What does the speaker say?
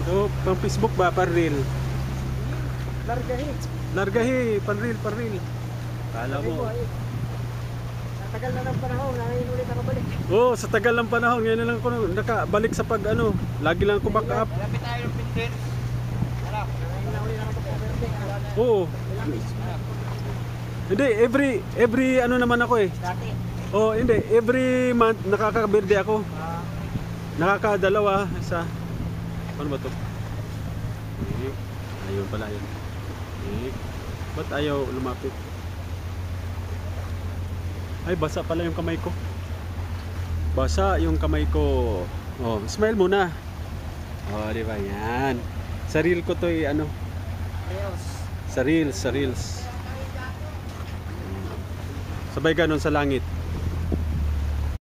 So, pang Facebook ba? Parril? Largahi. Largahi, parril, parril. Kala mo. Tagal na ng panahon, ngayon ulit ako balik. Oo, sa tagal ng panahon, ngayon na lang ako nakabalik sa pag ano. Lagi lang ako back up. Lapit tayo ng pintin. Ano? Ngayon na ulit ako pag-birthday. Oo. Hindi, every ano naman ako eh. Dati. Oh, hindi, every month nakaka-birthday ako. Nakakadalawa sa ano ba to? Ayun pala yun. Ba't ayaw lumapit? Ay, basa pala yung kamay ko. Basa yung kamay ko. Oh, smile muna. Oh, di ba yan? Sa reel ko to ano? Sa reels, sa reels. Sabay ganon sa langit.